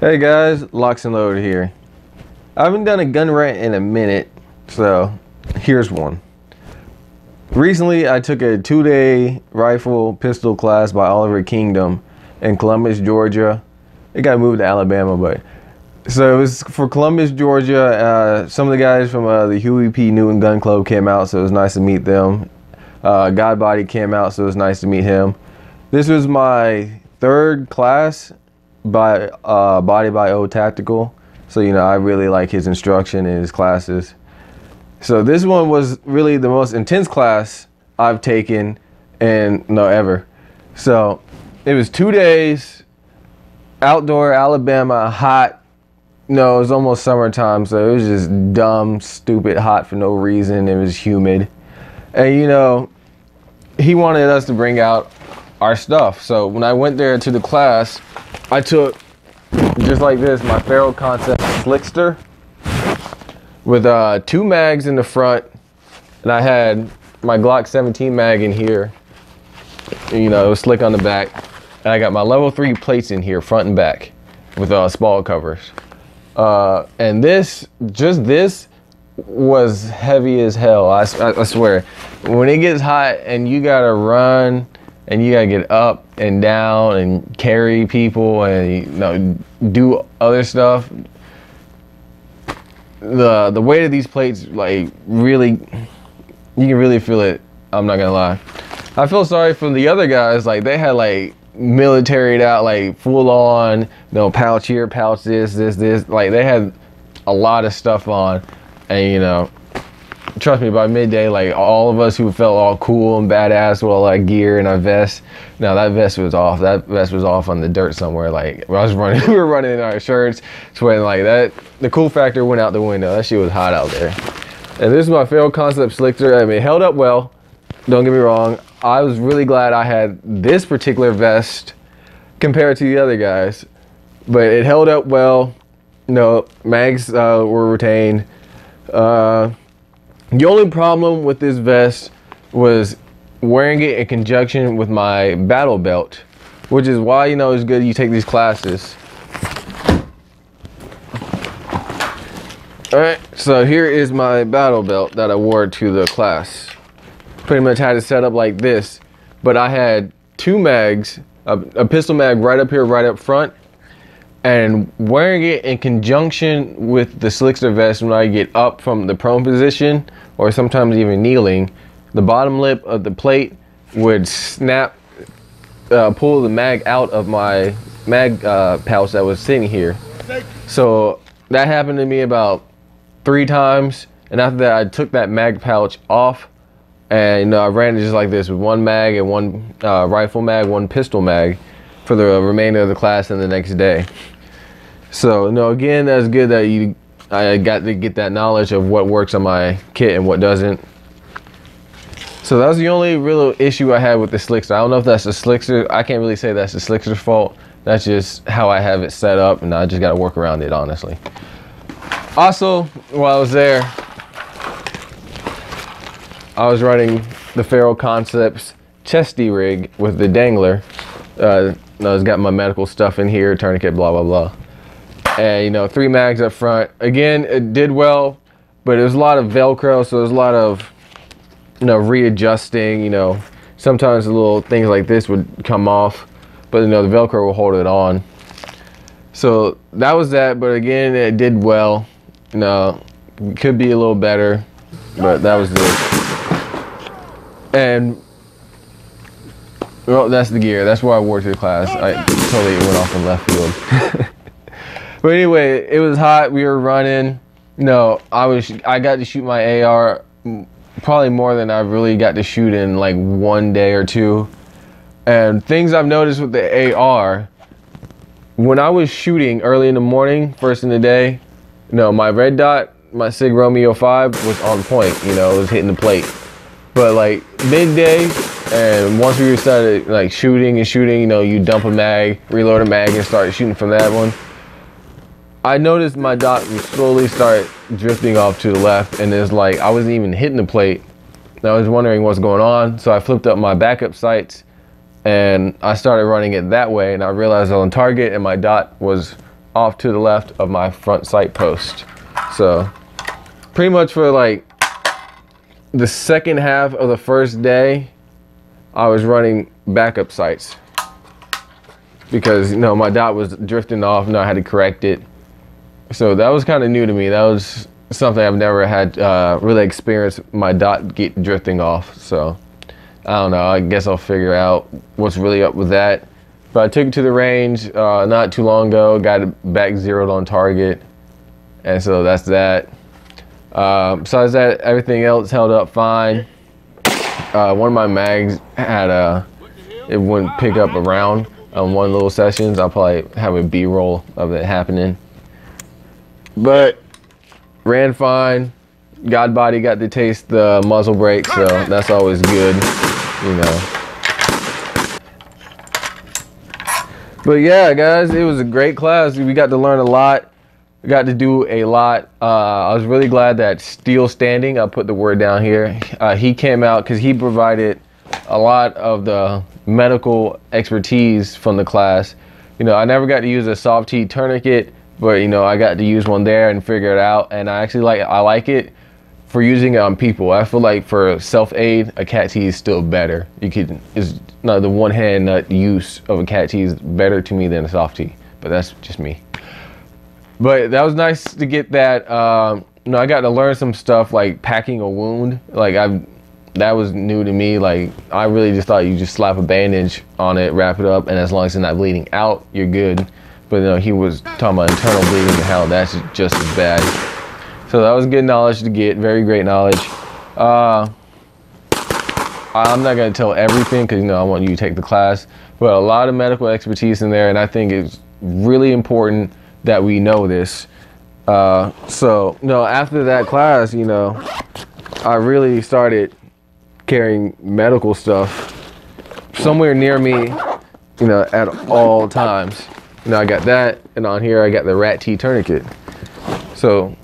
Hey guys, LocsNLoad here. I haven't done a gun rant in a minute, so here's one. Recently, I took a 2-day rifle pistol class by Oliver Kingdom in Columbus, Georgia. It got moved to Alabama, but so it was for Columbus, Georgia. Some of the guys from the Huey P. Newton Gun Club came out, so it was nice to meet them. Godbody came out, so it was nice to meet him. This was my third class by Body by O Tactical, so you know I really like his instruction in his classes. So this one was really the most intense class I've taken ever. So it was 2 days, outdoor, Alabama, hot. No, it was almost summertime, so it was just dumb, stupid, hot for no reason. It was humid, and you know he wanted us to bring out our stuff. So when I went there to the class, I took, just like this, my Feral Concept Slickster with 2 mags in the front, and I had my Glock 17 mag in here. You know, it was slick on the back, and I got my level 3 plates in here, front and back, with spall covers. And this was heavy as hell. I swear, when it gets hot and you gotta run and you gotta get up and down and carry people and you know do other stuff, the weight of these plates, like, really, you can really feel it. I'm not gonna lie. I feel sorry for the other guys. Like, they had like militaried out, like full on, you know, pouch here, pouch this. Like, they had a lot of stuff on, and you know, trust me, by midday, like, all of us who felt all cool and badass with all our gear and our vests, no, that vest was off. That vest was off on the dirt somewhere. Like, I was running, we were running in our shirts, sweating like that. The cool factor went out the window. That shit was hot out there. And this is my Feral Concept Slickster. I mean, it held up well. Don't get me wrong. I was really glad I had this particular vest compared to the other guys, but it held up well. You know, mags were retained. The only problem with this vest was wearing it in conjunction with my battle belt, which is why, you know, it's good you take these classes. All right, so here is my battle belt that I wore to the class. Pretty much had it set up like this, but I had 2 mags, a pistol mag right up here, right up front, and wearing it in conjunction with the Slickster vest when I get up from the prone position, or sometimes even kneeling, the bottom lip of the plate would snap, pull the mag out of my mag pouch that was sitting here. So that happened to me about 3 times, and after that I took that mag pouch off, and you know, I ran it just like this with 1 mag and 1 rifle mag, 1 pistol mag for the remainder of the class and the next day. So, you know, again, that's good that I got to get that knowledge of what works on my kit and what doesn't. So that was the only real issue I had with the Slickster. I don't know if that's the Slickster. I can't really say that's the Slickster's fault. That's just how I have it set up, and I just got to work around it, honestly. Also, while I was there, I was running the Feral Concepts chesty rig with the dangler. It's got my medical stuff in here, tourniquet, blah, blah, blah. And, you know, 3 mags up front. Again, it did well, but it was a lot of Velcro, so there's a lot of, you know, readjusting. You know, sometimes the little things like this would come off, but, you know, the Velcro will hold it on. So that was that, but again, it did well. You know, could be a little better, but that was it. And, well, that's the gear. That's what I wore to the class. I totally went off in left field. But anyway, it was hot. We were running. No, I got to shoot my AR probably more than I really got to shoot in like 1 day or 2. And things I've noticed with the AR, when I was shooting early in the morning, first in the day, you know, my red dot, my Sig Romeo 5 was on point. You know, it was hitting the plate. But like midday, and once we started like shooting, you know, you dump a mag, reload a mag, and start shooting from that one, I noticed my dot would slowly start drifting off to the left, and it's like I wasn't even hitting the plate. And I was wondering what's going on, so I flipped up my backup sights and I started running it that way, and I realized I was on target and my dot was off to the left of my front sight post. So pretty much for like the second half of the first day, I was running backup sights because, you know, my dot was drifting off and I had to correct it. So that was kind of new to me. That was something I've never had really experienced, my dot drifting off. So I don't know, I guess I'll figure out what's really up with that. But I took it to the range not too long ago, got it back zeroed on target. And so that's that. Besides that, everything else held up fine. One of my mags had it wouldn't pick up a round on one little sessions. I'll probably have a B-roll of it happening. But ran fine. God body got to taste the muzzle brake, so that's always good, you know. But yeah, guys, it was a great class. We got to learn a lot. We got to do a lot. I was really glad that Steel Standing, I'll put the word down here, he came out because he provided a lot of the medical expertise from the class. You know, I never got to use a soft T tourniquet, but you know, I got to use one there and figure it out. And I actually like it for using it on people. I feel like for self-aid, a cat T is still better. It's not the one hand use of a cat T is better to me than a soft T, but that's just me. But that was nice to get that. You know, I got to learn some stuff like packing a wound. Like that was new to me. Like I really just thought you just slap a bandage on it, wrap it up, and as long as it's not bleeding out, you're good. But you know, he was talking about internal bleeding and how that's just as bad. So that was good knowledge to get, very great knowledge. I'm not gonna tell everything because, you know, I want you to take the class, but a lot of medical expertise in there, and I think it's really important that we know this. So, you know, after that class, you know, I really started carrying medical stuff somewhere near me, you know, at all times. You know, I got that, and on here I got the Rat T tourniquet. So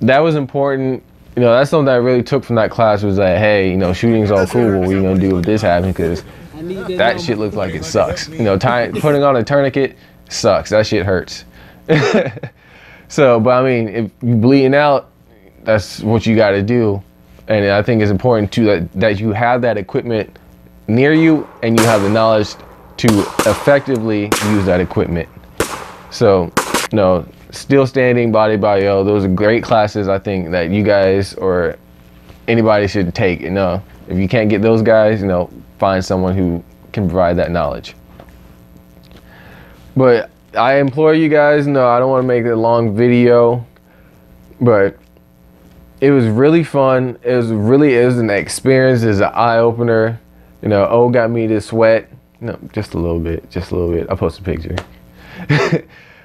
that was important. You know, that's something that I really took from that class was that, hey, you know, shooting's all cool, what are you gonna do if this happens? Because that shit looks like it sucks. You know, putting on a tourniquet sucks, that shit hurts. So, but I mean, if you're bleeding out, that's what you gotta do. And I think it's important too that you have that equipment near you and you have the knowledge to effectively use that equipment. So, you know, Steel Standing, Body by Yo, those are great classes I think that you guys or anybody should take. You know, if you can't get those guys, you know, find someone who can provide that knowledge. But I implore you guys, no, I don't want to make a long video, but it was really fun. It was an experience. It was an eye-opener. You know, O got me to sweat. No, just a little bit, I'll post a picture.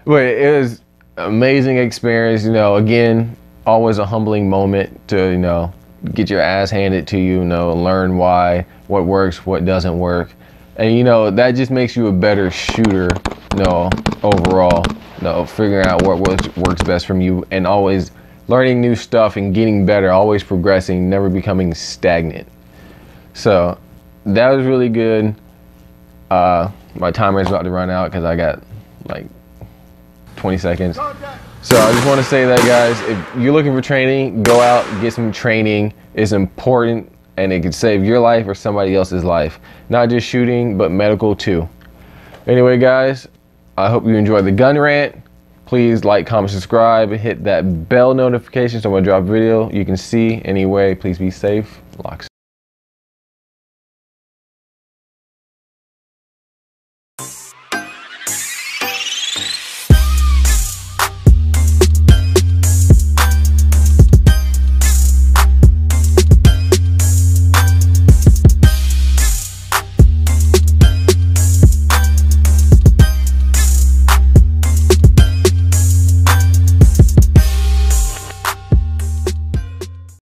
But it was amazing experience. You know, again, always a humbling moment to, you know, get your ass handed to you, you know, learn what works, what doesn't work. And, you know, that just makes you a better shooter, you know, overall, you know, figuring out what works best from you and always learning new stuff and getting better, always progressing, never becoming stagnant. So that was really good. My timer is about to run out because I got like 20 seconds. So I just want to say that, guys, if you're looking for training, go out, get some training. It's important and it can save your life or somebody else's life. Not just shooting, but medical too. Anyway, guys, I hope you enjoyed the gun rant. Please like, comment, subscribe, hit that bell notification so when I drop a video, you can see. Anyway, please be safe. Locs.